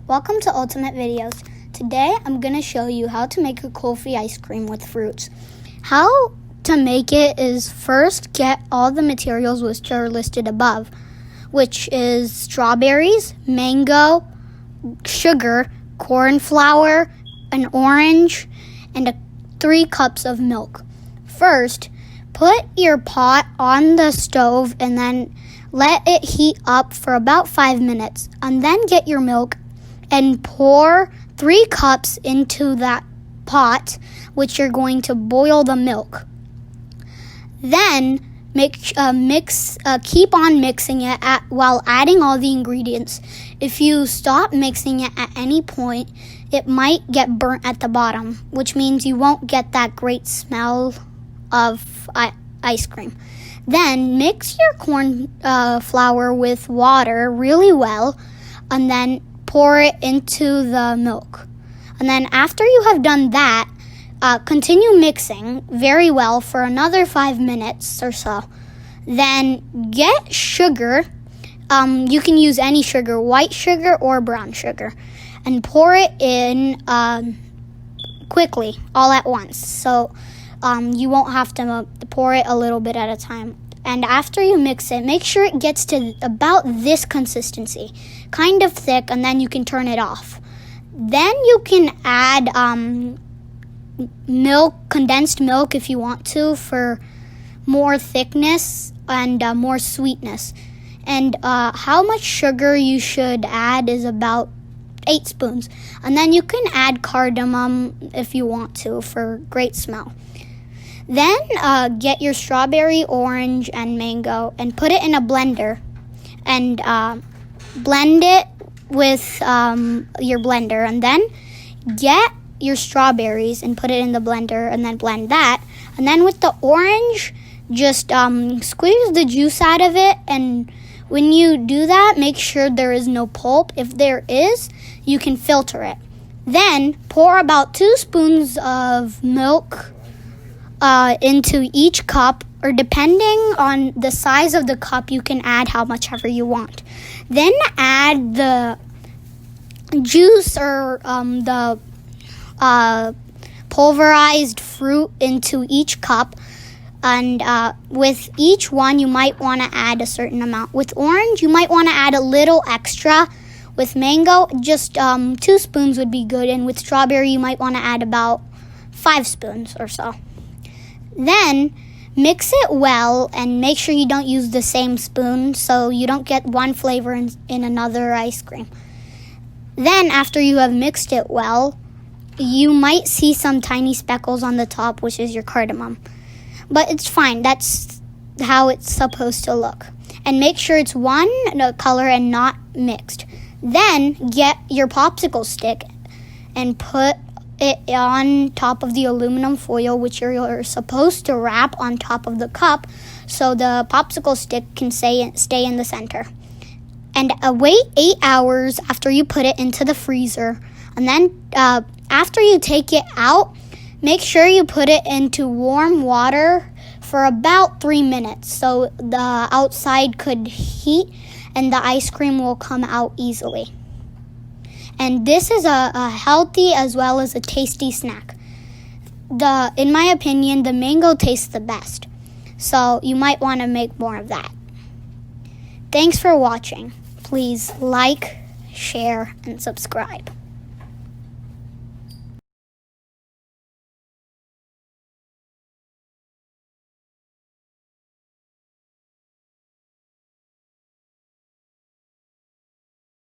Welcome to Ultimatt Videos. Today I'm going to show you how to make a Kulfi ice cream with fruits. How to make it is first get all the materials which are listed above, which is strawberries, mango, sugar, corn flour, an orange, and 3 cups of milk. First, put your pot on the stove and then let it heat up for about 5 minutes, and then get your milk and pour 3 cups into that pot, which you're going to boil the milk. Then keep on mixing it while adding all the ingredients. If you stop mixing it at any point, it might get burnt at the bottom, which means you won't get that great smell of ice cream. Then mix your corn flour with water really well, and then pour it into the milk. And then after you have done that, continue mixing very well for another 5 minutes or so. Then get sugar. You can use any sugar, white sugar or brown sugar, and pour it in quickly, all at once. So you won't have to pour it a little bit at a time. And after you mix it, make sure it gets to about this consistency, kind of thick, and then you can turn it off. Then you can add condensed milk if you want to, for more thickness and more sweetness. And how much sugar you should add is about 8 spoons. And then you can add cardamom if you want to for great smell. Then get your strawberry, orange, and mango and put it in a blender and blend it with your blender. And then get your strawberries and put it in the blender and then blend that. And then with the orange, just squeeze the juice out of it. And when you do that, make sure there is no pulp. If there is, you can filter it. Then pour about 2 spoons of milk into each cup, or depending on the size of the cup, you can add how much ever you want. Then add the juice or the pulverized fruit into each cup, and with each one you might want to add a certain amount. With orange, you might want to add a little extra. With mango, just 2 spoons would be good, and with strawberry you might want to add about 5 spoons or so. Then mix it well and make sure you don't use the same spoon so you don't get one flavor in another ice cream. Then after you have mixed it well, you might see some tiny speckles on the top, which is your cardamom. But it's fine. That's how it's supposed to look. And make sure it's one color and not mixed. Then get your popsicle stick and put it on top of the aluminum foil, which you're supposed to wrap on top of the cup so the popsicle stick can stay in the center. And wait 8 hours after you put it into the freezer. And then after you take it out, make sure you put it into warm water for about 3 minutes so the outside could heat and the ice cream will come out easily. And this is a healthy as well as a tasty snack. In my opinion, the mango tastes the best, so you might want to make more of that. Thanks for watching. Please like, share, and subscribe.